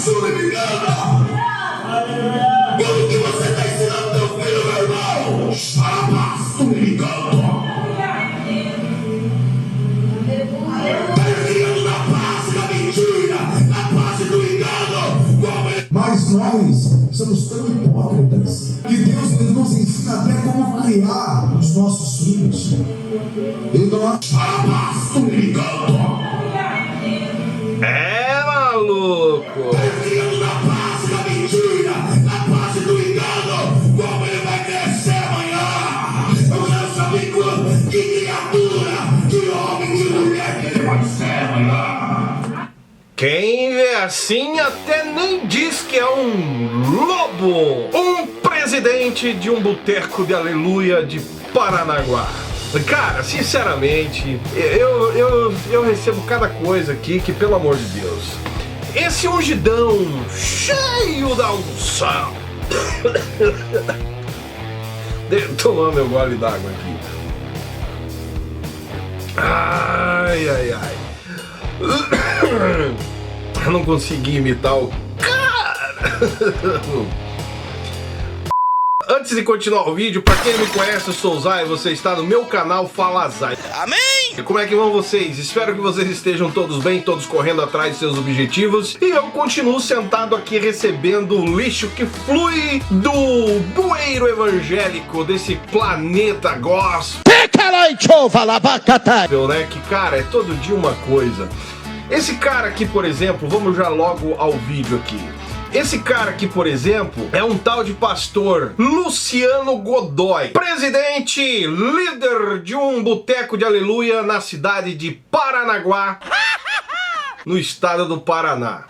se não me engano. Quando que você está ensinando teu filho, meu irmão? A paz, se não me engano. Está criando na paz, na mentira, na paz e do engano. Mas nós somos tão hipócritas que Deus nos ensina até como criar os nossos filhos. E nós, a paz, se não me engano. É, maluco. Criando na paz, na mentira, na paz e do engano. Como ele vai crescer amanhã? Eu quero saber que criatura, que homem, que mulher que ele vai ser amanhã. Quem vê assim até nem diz que é um lobo. Um presidente de um boteco de aleluia de Paranaguá. Cara, sinceramente, eu recebo cada coisa aqui que, pelo amor de Deus, esse ungidão cheio da unção. Deixa eu tomar meu gole d'água aqui. Ai, ai, ai. Eu não consegui imitar o cara. Antes de continuar o vídeo, pra quem não me conhece, eu sou o Zay, você está no meu canal Fala Zay. Amém! E como é que vão vocês? Espero que vocês estejam todos bem, todos correndo atrás de seus objetivos. E eu continuo sentado aqui recebendo o lixo que flui do bueiro evangélico desse planeta gospel, né? Que, cara, é todo dia uma coisa. Esse cara aqui, por exemplo, vamos já logo ao vídeo aqui. Esse cara aqui, por exemplo, é um tal de pastor Luciano Godoy, presidente, líder de um boteco de aleluia na cidade de Paranaguá, no estado do Paraná.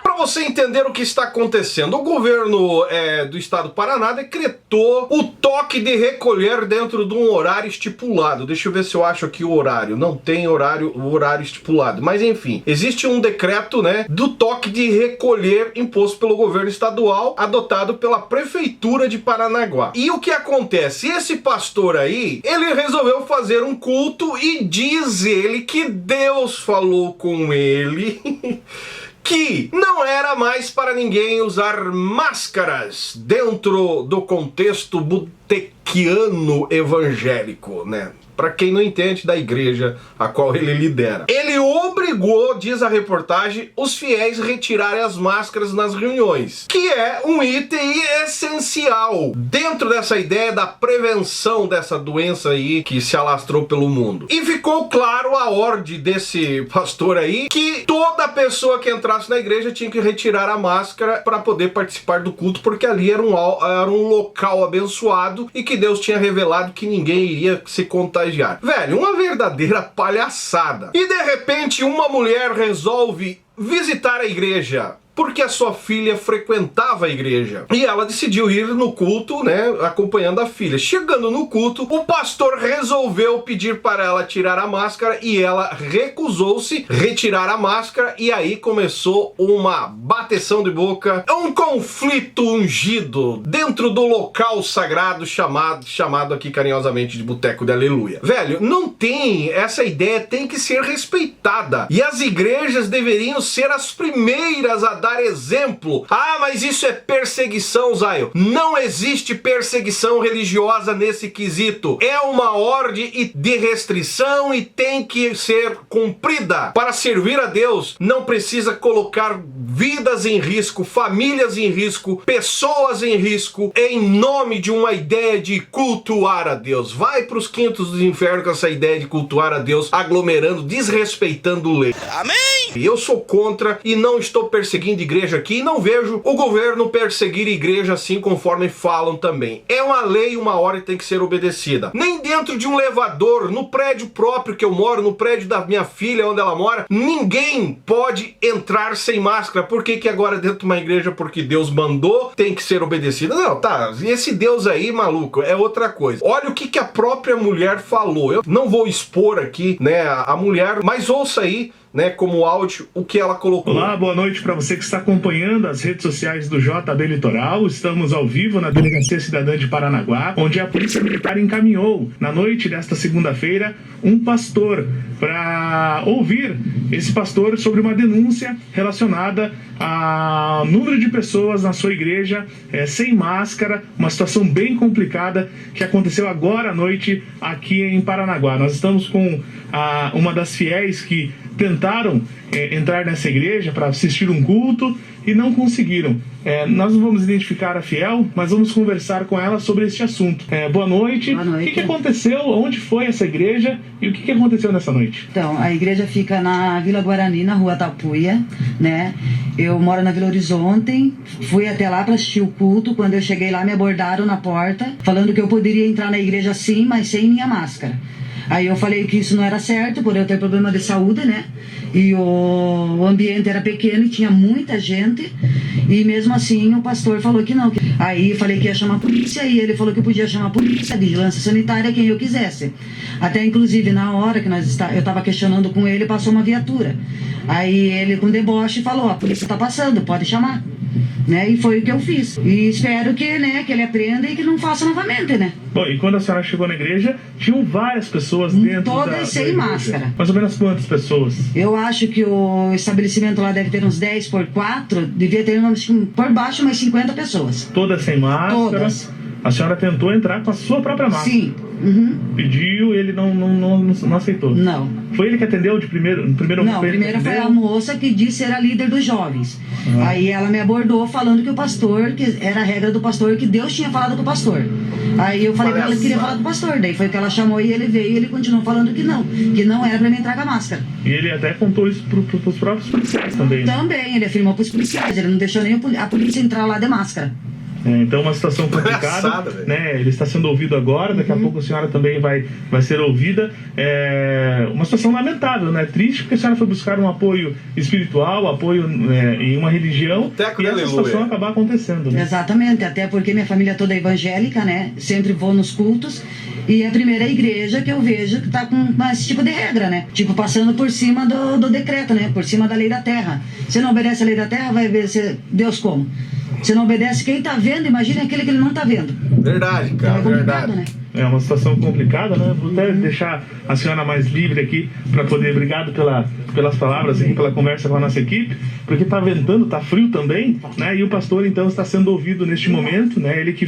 Para você entender o que está acontecendo, o governo do estado do Paraná decretou o toque de recolher dentro de um horário estipulado. Deixa eu ver se eu acho aqui o horário. Não tem o horário estipulado. Mas enfim, existe um decreto, né, do toque de recolher imposto pelo governo estadual, adotado pela prefeitura de Paranaguá. E o que acontece? Esse pastor aí, ele resolveu fazer um culto e diz ele que Deus falou com ele que não era mais para ninguém usar máscaras dentro do contexto botequiano evangélico, né? Para quem não entende, da igreja a qual ele lidera. Ele obrigou, diz a reportagem, os fiéis a retirarem as máscaras nas reuniões, que é um item essencial dentro dessa ideia da prevenção dessa doença aí que se alastrou pelo mundo. E ficou claro a ordem desse pastor aí que toda pessoa que entrasse na igreja tinha que retirar a máscara para poder participar do culto, porque ali era um local abençoado e que Deus tinha revelado que ninguém iria se contagiar. Velho, uma verdadeira palhaçada. E de repente uma mulher resolve visitar a igreja porque a sua filha frequentava a igreja. E ela decidiu ir no culto, né, acompanhando a filha. Chegando no culto, o pastor resolveu pedir para ela tirar a máscara e ela recusou-se retirar a máscara, e aí começou uma bateção de boca, um conflito ungido dentro do local sagrado chamado aqui carinhosamente de boteco de aleluia. Velho, não tem, essa ideia tem que ser respeitada. E as igrejas deveriam ser as primeiras a dar exemplo. Ah, mas isso é perseguição, Zayo. Não existe perseguição religiosa nesse quesito. É uma ordem de restrição e tem que ser cumprida. Para servir a Deus, não precisa colocar vidas em risco, famílias em risco, pessoas em risco, em nome de uma ideia de cultuar a Deus. Vai para os quintos do inferno com essa ideia de cultuar a Deus, aglomerando, desrespeitando lei. Amém! Eu sou contra e não estou perseguindo igreja aqui, e não vejo o governo perseguir igreja assim conforme falam também. É uma lei, uma ordem tem que ser obedecida. Nem dentro de um elevador, no prédio próprio que eu moro, no prédio da minha filha, onde ela mora, ninguém pode entrar sem máscara. Por que agora dentro de uma igreja, porque Deus mandou, tem que ser obedecida? Não, tá, esse Deus aí, maluco, é outra coisa. Olha o que a própria mulher falou. Eu não vou expor aqui, né, a mulher, mas ouça aí né, como áudio, o que ela colocou. Olá, boa noite para você que está acompanhando as redes sociais do JB Litoral. Estamos ao vivo na Delegacia Cidadã de Paranaguá, onde a Polícia Militar encaminhou, na noite desta segunda-feira, um pastor para ouvir esse pastor sobre uma denúncia relacionada ao número de pessoas na sua igreja sem máscara, uma situação bem complicada que aconteceu agora à noite aqui em Paranaguá. Nós estamos com uma das fiéis que tentaram entrar nessa igreja para assistir um culto e não conseguiram. Nós não vamos identificar a fiel, mas vamos conversar com ela sobre este assunto. Boa noite. Boa noite. O que aconteceu? Onde foi essa igreja? E o que aconteceu nessa noite? Então, a igreja fica na Vila Guarani, na Rua Tapuia, né? Eu moro na Vila Horizonte, fui até lá para assistir o culto. Quando eu cheguei lá, me abordaram na porta, falando que eu poderia entrar na igreja sim, mas sem minha máscara. Aí eu falei que isso não era certo, por eu ter problema de saúde, né? E o ambiente era pequeno e tinha muita gente. E mesmo assim o pastor falou que não. Aí eu falei que ia chamar a polícia e ele falou que eu podia chamar a polícia, a vigilância sanitária, quem eu quisesse. Até inclusive na hora que eu estava questionando com ele, passou uma viatura. Aí ele com deboche falou, a polícia está passando, pode chamar. Né? E foi o que eu fiz. E espero que, né, que ele aprenda e que não faça novamente, né? Bom, e quando a senhora chegou na igreja, tinham várias pessoas dentro todas sem máscara. Mais ou menos quantas pessoas? Eu acho que o estabelecimento lá deve ter uns 10 por 4, devia ter por baixo umas 50 pessoas. Todas sem máscara? Todas. A senhora tentou entrar com a sua própria máscara? Sim. Uhum. Pediu e ele não aceitou? Não. Foi ele que atendeu no primeiro Não, primeiro foi a moça que disse ser a líder dos jovens. Aí ela me abordou falando que o pastor, que era a regra do pastor, que Deus tinha falado com o pastor. Aí eu falei pra ela que queria falar com o pastor. Daí foi que ela chamou e ele veio e ele continuou falando que não era pra mim entrar com a máscara. E ele até contou isso pros próprios policiais também. Né? Também, ele afirmou pros policiais, ele não deixou nem a polícia entrar lá de máscara. Então uma situação complicada, né? Ele está sendo ouvido agora, daqui a pouco a senhora também vai ser ouvida. Uma situação lamentável, né? Triste, porque a senhora foi buscar um apoio espiritual, apoio em uma religião, e essa situação acabar acontecendo, né? Exatamente, até porque minha família toda é evangélica, né? Sempre vou nos cultos. E é a primeira igreja que eu vejo que tá com esse tipo de regra, né? Tipo, passando por cima do decreto, né? Por cima da lei da terra. Se não obedece a lei da terra, vai obedecer Deus como? Se não obedece quem tá vendo, imagine aquele que ele não tá vendo. Verdade, cara, então é verdade. Né? É uma situação complicada, né? Vou até deixar a senhora mais livre aqui para poder... Obrigado pelas palavras aqui, pela conversa com a nossa equipe, porque tá ventando, tá frio também, né? E o pastor, então, está sendo ouvido neste momento, né? Ele que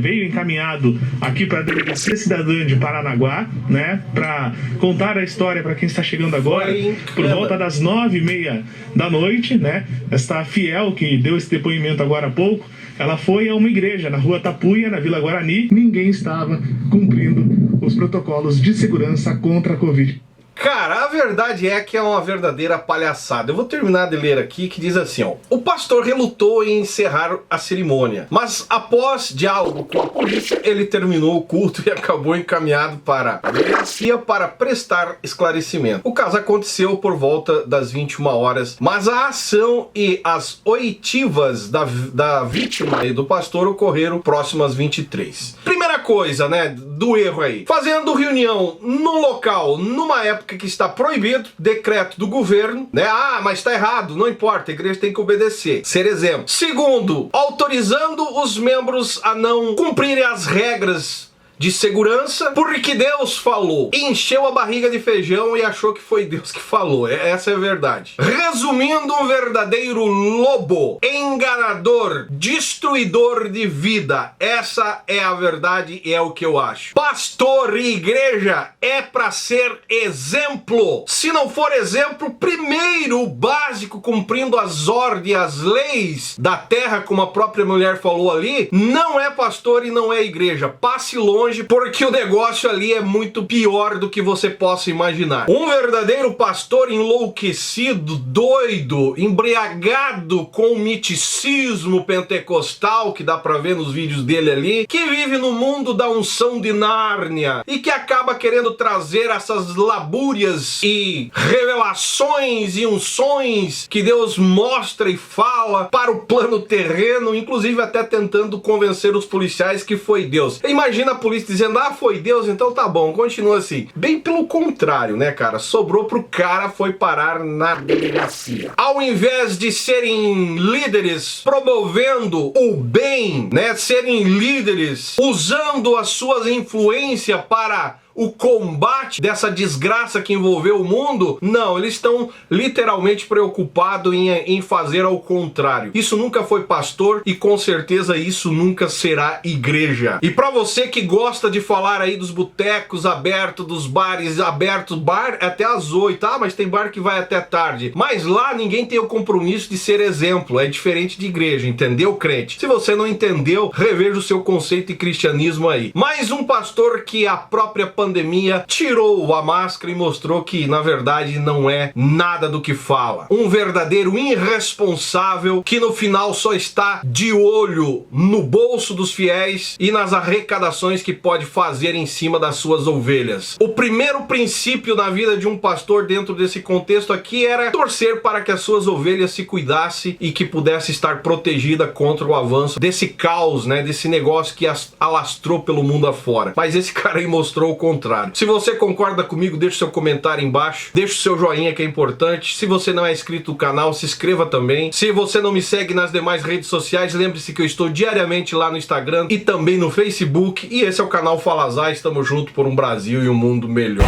veio encaminhado aqui para a Delegacia Cidadã de Paranaguá, né? Para contar a história para quem está chegando agora, por volta das 9h30 da noite, né? Esta fiel que deu esse depoimento agora há pouco, ela foi a uma igreja na Rua Tapuia, na Vila Guarani. Ninguém estava cumprindo os protocolos de segurança contra a Covid. Cara, a verdade é que é uma verdadeira palhaçada. Eu vou terminar de ler aqui, que diz assim, ó. O pastor relutou em encerrar a cerimônia, mas após diálogo com a polícia, ele terminou o culto e acabou encaminhado para a delegacia para prestar esclarecimento. O caso aconteceu por volta das 21 horas, mas a ação e as oitivas da vítima e do pastor ocorreram próximas 23. Primeira coisa, né, do erro aí. Fazendo reunião no local, numa época que está proibido, decreto do governo, né? Ah, mas está errado, não importa, a igreja tem que obedecer. Ser exemplo. Segundo, autorizando os membros a não cumprirem as regras de segurança, porque Deus falou. Encheu a barriga de feijão e achou que foi Deus que falou. Essa é a verdade. Resumindo, um verdadeiro lobo, enganador, destruidor de vida. Essa é a verdade e é o que eu acho. Pastor e igreja é para ser exemplo. Se não for exemplo, primeiro o básico, cumprindo as ordens, as leis da terra, como a própria mulher falou ali, não é pastor e não é igreja. Passe longe, porque o negócio ali é muito pior do que você possa imaginar. Um verdadeiro pastor enlouquecido, doido, embriagado com o miticismo pentecostal, que dá pra ver nos vídeos dele ali, que vive no mundo da unção de Nárnia e que acaba querendo trazer essas labúrias e revelações e unções que Deus mostra e fala para o plano terreno, inclusive até tentando convencer os policiais que foi Deus. Imagina a polícia isso dizendo, ah, foi Deus, então tá bom, continua assim. Bem pelo contrário, né, cara? Sobrou pro cara, foi parar na delegacia. Ao invés de serem líderes promovendo o bem, né, serem líderes usando as suas influências para o combate dessa desgraça que envolveu o mundo, não, eles estão literalmente preocupados em fazer ao contrário. Isso nunca foi pastor e com certeza isso nunca será igreja. E para você que gosta de falar aí dos botecos abertos, dos bares abertos, bar até às 8, tá? Mas tem bar que vai até tarde. Mas lá ninguém tem o compromisso de ser exemplo, é diferente de igreja, entendeu, crente? Se você não entendeu, reveja o seu conceito de cristianismo aí. Mais um pastor que a própria pandemia tirou a máscara e mostrou que na verdade não é nada do que fala. Um verdadeiro irresponsável que no final só está de olho no bolso dos fiéis e nas arrecadações que pode fazer em cima das suas ovelhas. O primeiro princípio na vida de um pastor dentro desse contexto aqui era torcer para que as suas ovelhas se cuidassem e que pudesse estar protegida contra o avanço desse caos, né, desse negócio que alastrou pelo mundo afora. Mas esse cara aí mostrou o contrário. Se você concorda comigo, deixa seu comentário embaixo, deixa o seu joinha que é importante. Se você não é inscrito no canal, se inscreva também. Se você não me segue nas demais redes sociais, lembre-se que eu estou diariamente lá no Instagram e também no Facebook. E esse é o canal Fala Zay, estamos juntos por um Brasil e um mundo melhor.